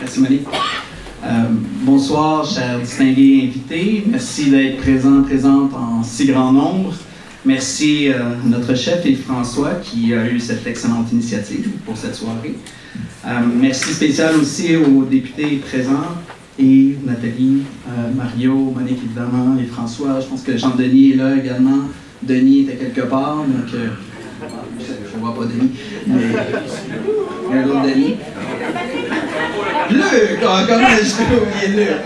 Merci Monique. Bonsoir, chers distingués invités. Merci d'être présente en si grand nombre. Merci à notre chef Yves-François qui a eu cette excellente initiative pour cette soirée. Merci spécial aussi aux députés présents, et Nathalie, Mario, Monique évidemment, et François. Je pense que Jean-Denis est là également. Denis était quelque part, donc je ne vois pas Denis, mais il y a un autre Denis. Luc! Oh, comment j'ai oublié Luc?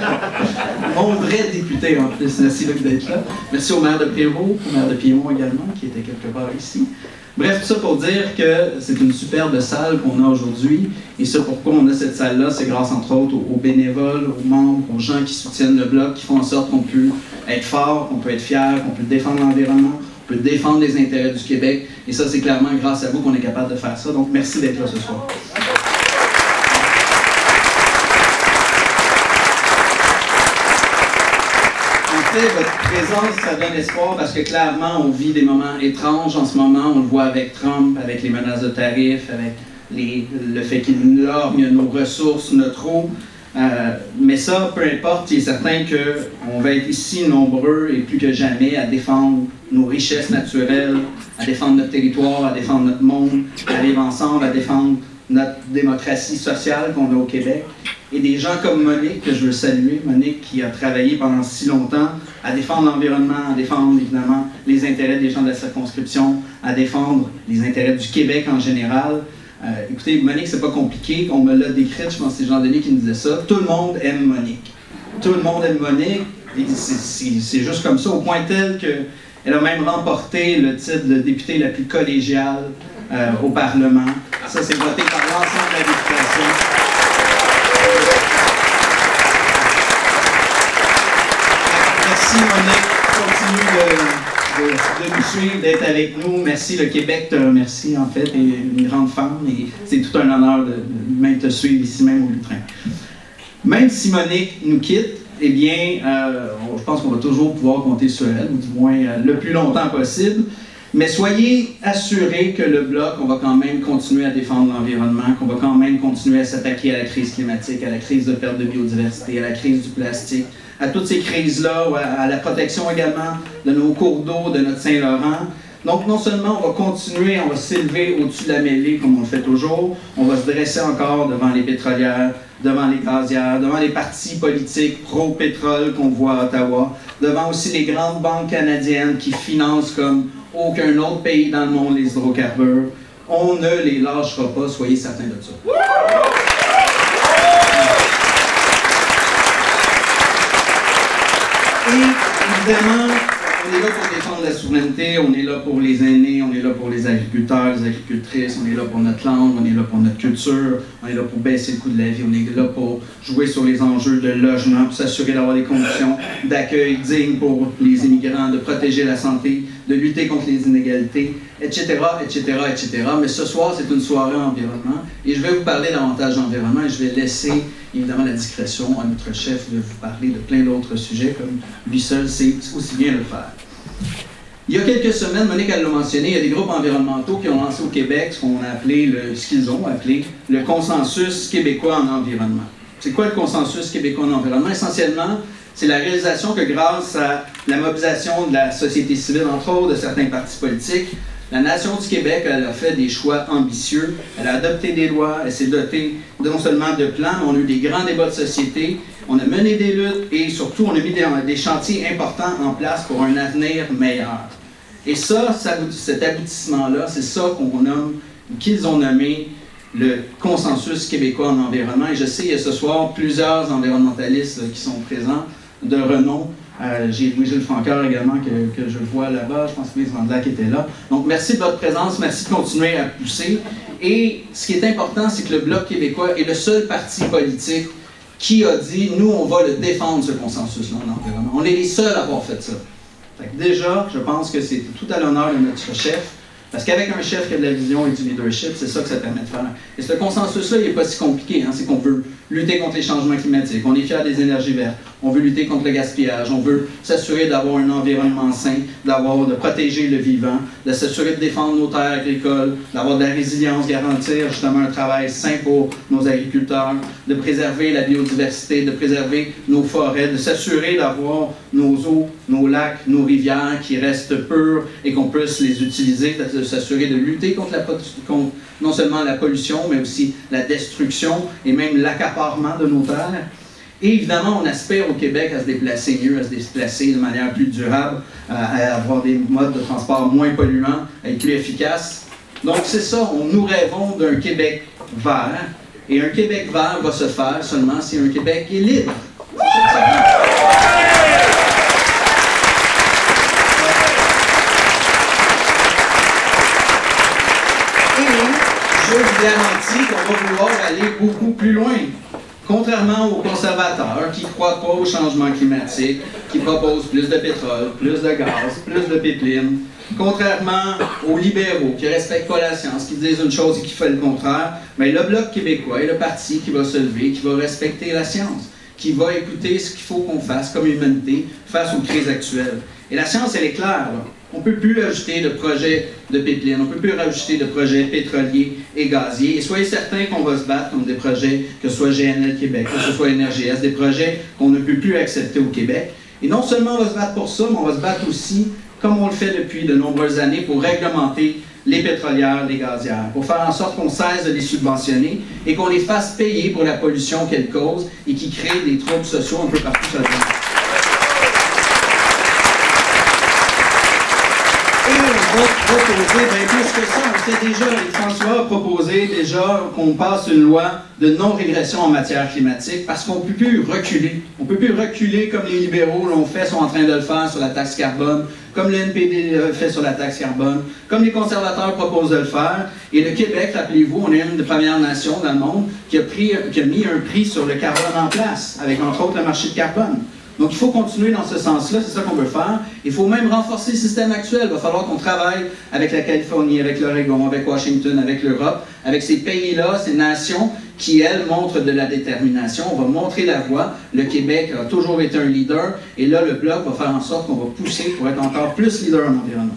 Mon vrai député en plus. Merci Luc d'être là. Merci au maire de Prévost, au maire de Piémont également, qui était quelque part ici. Bref, tout ça pour dire que c'est une superbe salle qu'on a aujourd'hui. Et ça, pourquoi on a cette salle-là, c'est grâce entre autres aux bénévoles, aux membres, aux gens qui soutiennent le Bloc, qui font en sorte qu'on peut être fort, qu'on peut être fier, qu'on peut défendre l'environnement, qu'on peut défendre les intérêts du Québec. Et ça, c'est clairement grâce à vous qu'on est capable de faire ça. Donc, merci d'être là ce soir. Votre présence, ça donne espoir parce que clairement, on vit des moments étranges en ce moment. On le voit avec Trump, avec les menaces de tarifs, avec le fait qu'il lorgne nos ressources, notre eau. Mais ça, peu importe, il est certain qu'on va être ici nombreux et plus que jamais à défendre nos richesses naturelles, à défendre notre territoire, à défendre notre monde, à vivre ensemble, à défendre notre démocratie sociale qu'on a au Québec. Et des gens comme Monique, que je veux saluer, Monique qui a travaillé pendant si longtemps à défendre l'environnement, à défendre évidemment les intérêts des gens de la circonscription, à défendre les intérêts du Québec en général. Écoutez, Monique, c'est pas compliqué, on me l'a décrite, je pense que c'est Jean-Denis qui nous disait ça. Tout le monde aime Monique. Tout le monde aime Monique, c'est juste comme ça, au point tel qu'elle a même remporté le titre de députée la plus collégiale au Parlement. Ça, c'est voté par l'ensemble de la députation. Merci Monique, continue de nous suivre, d'être avec nous. Merci, le Québec te remercie en fait, et une grande femme, et c'est tout un honneur de même te suivre ici même au Lutrin. Même si Monique nous quitte, eh bien, je pense qu'on va toujours pouvoir compter sur elle, ou du moins le plus longtemps possible. Mais soyez assurés que le Bloc, on va quand même continuer à défendre l'environnement, qu'on va quand même continuer à s'attaquer à la crise climatique, à la crise de perte de biodiversité, à la crise du plastique, à toutes ces crises-là, à la protection également de nos cours d'eau, de notre Saint-Laurent. Donc, non seulement on va continuer, on va s'élever au-dessus de la mêlée comme on le fait toujours, on va se dresser encore devant les pétrolières, devant les gazières, devant les partis politiques pro-pétrole qu'on voit à Ottawa, devant aussi les grandes banques canadiennes qui financent comme aucun autre pays dans le monde les hydrocarbures. On ne les lâchera pas, soyez certains de ça. Et évidemment, on est là pour défendre la souveraineté, on est là pour les aînés, on est là pour les agriculteurs, les agricultrices, on est là pour notre langue, on est là pour notre culture, on est là pour baisser le coût de la vie, on est là pour jouer sur les enjeux de logement, pour s'assurer d'avoir des conditions d'accueil dignes pour les immigrants, de protéger la santé, de lutter contre les inégalités, etc., etc., etc. Mais ce soir, c'est une soirée environnement et je vais vous parler davantage d'environnement et je vais laisser évidemment la discrétion à notre chef de vous parler de plein d'autres sujets comme lui seul sait aussi bien le faire. Il y a quelques semaines, Monique l'a mentionné, il y a des groupes environnementaux qui ont lancé au Québec ce qu'ils ont appelé le consensus québécois en environnement. C'est quoi le consensus québécois en environnement? Essentiellement, c'est la réalisation que grâce à la mobilisation de la société civile, entre autres, de certains partis politiques, la nation du Québec elle a fait des choix ambitieux, elle a adopté des lois, elle s'est dotée non seulement de plans, mais on a eu des grands débats de société, on a mené des luttes et surtout on a mis des chantiers importants en place pour un avenir meilleur. Et ça cet aboutissement-là, c'est ça qu'on nomme, qu'ils ont nommé le consensus québécois en environnement. Et je sais, il y a ce soir plusieurs environnementalistes qui sont présents, de renom. J'ai Louis-Gilles Francoeur également, que je vois là-bas. Je pense que Louise Vandelac était là. Donc, merci de votre présence. Merci de continuer à pousser. Et ce qui est important, c'est que le Bloc québécois est le seul parti politique qui a dit, nous, on va le défendre, ce consensus-là en environnement. On est les seuls à avoir fait ça. Fait que déjà, je pense que c'est tout à l'honneur de notre chef. Parce qu'avec un chef qui a de la vision et du leadership, c'est ça que ça permet de faire. Et ce consensus-là, il n'est pas si compliqué. Hein? C'est qu'on veut lutter contre les changements climatiques, on est fiers des énergies vertes, on veut lutter contre le gaspillage, on veut s'assurer d'avoir un environnement sain, de protéger le vivant, de s'assurer de défendre nos terres agricoles, d'avoir de la résilience, garantir justement un travail sain pour nos agriculteurs, de préserver la biodiversité, de préserver nos forêts, de s'assurer d'avoir nos eaux, nos lacs, nos rivières qui restent pures et qu'on puisse les utiliser, de s'assurer de lutter contre non seulement la pollution, mais aussi la destruction et même l'accaparement de nos terres. Et évidemment, on aspire au Québec à se déplacer mieux, à se déplacer de manière plus durable, à avoir des modes de transport moins polluants et plus efficaces. Donc c'est ça, nous rêvons d'un Québec vert. Et un Québec vert va se faire seulement si un Québec est libre. Je vous garantis qu'on va vouloir aller beaucoup plus loin. Contrairement aux conservateurs qui ne croient pas au changement climatique, qui proposent plus de pétrole, plus de gaz, plus de pipeline, contrairement aux libéraux qui ne respectent pas la science, qui disent une chose et qui font le contraire, mais le Bloc québécois est le parti qui va se lever, qui va respecter la science, qui va écouter ce qu'il faut qu'on fasse comme humanité face aux crises actuelles. Et la science, elle est claire, là. On ne peut plus ajouter de projets de pipeline, on ne peut plus rajouter de projets pétroliers et gaziers. Et soyez certains qu'on va se battre contre des projets, que ce soit GNL Québec, que ce soit NRGS, des projets qu'on ne peut plus accepter au Québec. Et non seulement on va se battre pour ça, mais on va se battre aussi, comme on le fait depuis de nombreuses années, pour réglementer les pétrolières, les gazières, pour faire en sorte qu'on cesse de les subventionner et qu'on les fasse payer pour la pollution qu'elles causent et qui crée des troubles sociaux un peu partout sur le monde. Proposer, bien plus que ça, on sait déjà, François a proposé déjà qu'on passe une loi de non-régression en matière climatique parce qu'on ne peut plus reculer. On ne peut plus reculer comme les libéraux l'ont fait, sont en train de le faire sur la taxe carbone, comme le NPD le fait sur la taxe carbone, comme les conservateurs proposent de le faire. Et le Québec, rappelez-vous, on est une des premières nations dans le monde qui a mis un prix sur le carbone en place, avec entre autres le marché de carbone. Donc, il faut continuer dans ce sens-là, c'est ça qu'on veut faire. Il faut même renforcer le système actuel. Il va falloir qu'on travaille avec la Californie, avec l'Oregon, avec Washington, avec l'Europe, avec ces pays-là, ces nations qui, elles, montrent de la détermination. On va montrer la voie. Le Québec a toujours été un leader. Et là, le Bloc va faire en sorte qu'on va pousser pour être encore plus leader en environnement.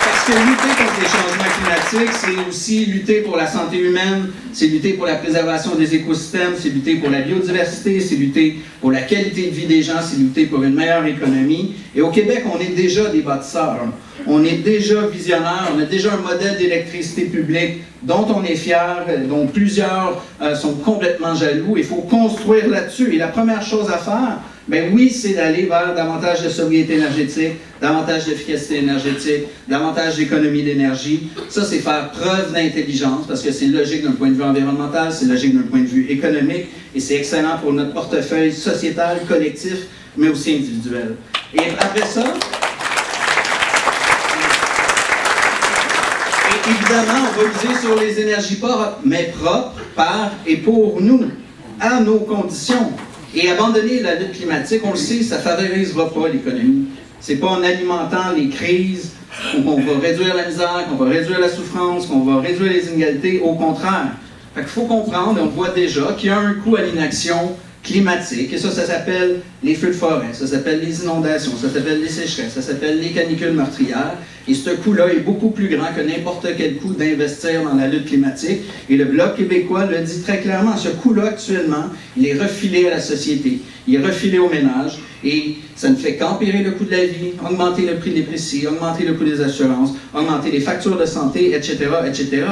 Parce que lutter contre les changements climatiques, c'est aussi lutter pour la santé humaine, c'est lutter pour la préservation des écosystèmes, c'est lutter pour la biodiversité, c'est lutter pour la qualité de vie des gens, c'est lutter pour une meilleure économie. Et au Québec, on est déjà des bâtisseurs. On est déjà visionnaires, on a déjà un modèle d'électricité publique dont on est fier, dont plusieurs sont complètement jaloux. Il faut construire là-dessus. Et la première chose à faire, ben oui, c'est d'aller vers davantage de sobriété énergétique, davantage d'efficacité énergétique, davantage d'économie d'énergie. Ça, c'est faire preuve d'intelligence, parce que c'est logique d'un point de vue environnemental, c'est logique d'un point de vue économique, et c'est excellent pour notre portefeuille sociétal, collectif, mais aussi individuel. Et après ça, évidemment, on va miser sur les énergies propres, mais propres par et pour nous, à nos conditions. Et abandonner la lutte climatique, on le sait, ça ne favorisera pas l'économie. Ce n'est pas en alimentant les crises qu'on va réduire la misère, qu'on va réduire la souffrance, qu'on va réduire les inégalités. Au contraire. Il faut comprendre, on voit déjà qu'il y a un coût à l'inaction climatique, et ça s'appelle les feux de forêt, ça s'appelle les inondations, ça s'appelle les sécheresses, ça s'appelle les canicules meurtrières, et ce coût-là est beaucoup plus grand que n'importe quel coût d'investir dans la lutte climatique, et le Bloc québécois le dit très clairement, ce coût-là actuellement, il est refilé à la société, il est refilé aux ménages, et ça ne fait qu'empirer le coût de la vie, augmenter le prix des précis, augmenter le coût des assurances, augmenter les factures de santé, etc., etc.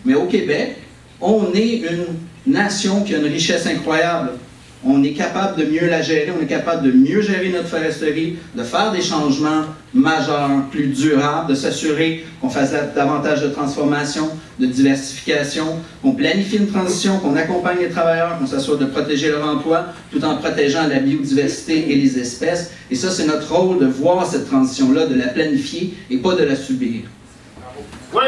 Mais au Québec, on est une nation qui a une richesse incroyable. On est capable de mieux la gérer, on est capable de mieux gérer notre foresterie, de faire des changements majeurs, plus durables, de s'assurer qu'on fasse davantage de transformation, de diversification, qu'on planifie une transition, qu'on accompagne les travailleurs, qu'on s'assure de protéger leur emploi, tout en protégeant la biodiversité et les espèces. Et ça, c'est notre rôle de voir cette transition-là, de la planifier et pas de la subir. Ouais.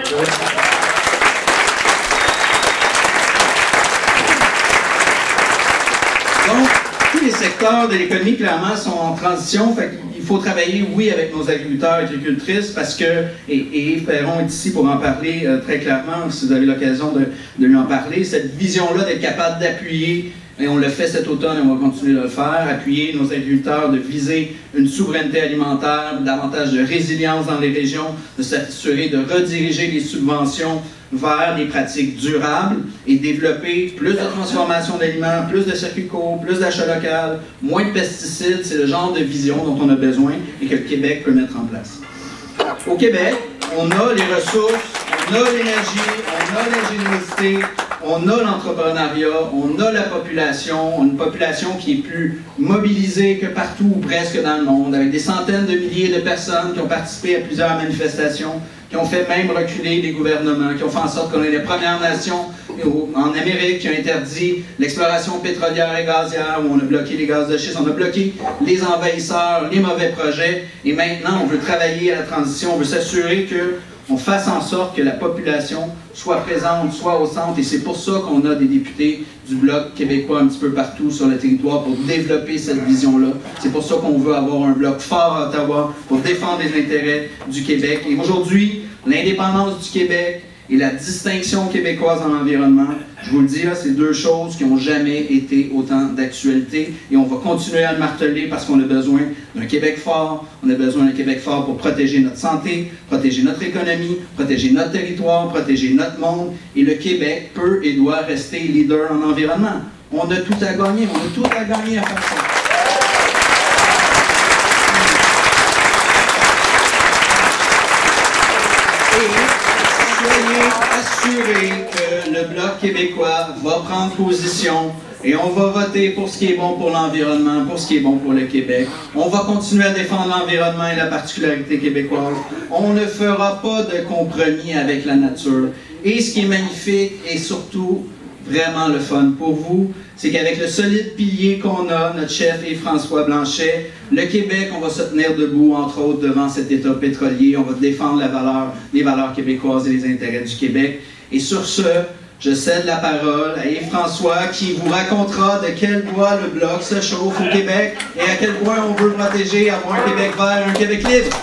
Donc, tous les secteurs de l'économie, clairement, sont en transition. Fait qu'il faut travailler, oui, avec nos agriculteurs et agricultrices, parce que, et Yves Perron est ici pour en parler très clairement, si vous avez l'occasion de lui en parler, cette vision-là d'être capable d'appuyer, et on le fait cet automne et on va continuer de le faire, appuyer nos agriculteurs, de viser une souveraineté alimentaire, davantage de résilience dans les régions, de s'assurer de rediriger les subventions vers des pratiques durables et développer plus de transformation d'aliments, plus de circuits courts, plus d'achat local, moins de pesticides. C'est le genre de vision dont on a besoin et que le Québec peut mettre en place. Au Québec, on a les ressources, on a l'énergie, on a l'ingéniosité, on a l'entrepreneuriat, on a la population, une population qui est plus mobilisée que partout ou presque dans le monde, avec des centaines de milliers de personnes qui ont participé à plusieurs manifestations, qui ont fait même reculer les gouvernements, qui ont fait en sorte qu'on est les Premières Nations en Amérique qui ont interdit l'exploration pétrolière et gazière, où on a bloqué les gaz de schiste, on a bloqué les envahisseurs, les mauvais projets, et maintenant on veut travailler à la transition, on veut s'assurer qu'on fasse en sorte que la population soit présente, soit au centre, et c'est pour ça qu'on a des députés du Bloc québécois un petit peu partout sur le territoire pour développer cette vision-là. C'est pour ça qu'on veut avoir un bloc fort à Ottawa pour défendre les intérêts du Québec. Et aujourd'hui, l'indépendance du Québec et la distinction québécoise en environnement, je vous le dis, là, c'est deux choses qui n'ont jamais été autant d'actualité et on va continuer à le marteler parce qu'on a besoin d'un Québec fort, on a besoin d'un Québec fort pour protéger notre santé, protéger notre économie, protéger notre territoire, protéger notre monde et le Québec peut et doit rester leader en environnement. On a tout à gagner, on a tout à gagner à faire ça. Assurer que le Bloc québécois va prendre position et on va voter pour ce qui est bon pour l'environnement, pour ce qui est bon pour le Québec. On va continuer à défendre l'environnement et la particularité québécoise. On ne fera pas de compromis avec la nature. Et ce qui est magnifique et surtout vraiment le fun pour vous, c'est qu'avec le solide pilier qu'on a, notre chef est François Blanchet, le Québec, on va se tenir debout, entre autres, devant cet État pétrolier. On va défendre les valeurs québécoises et les intérêts du Québec. Et sur ce, je cède la parole à Yves-François qui vous racontera de quel bois le Bloc se chauffe au Québec et à quel point on veut protéger, avoir un Québec vert, un Québec libre.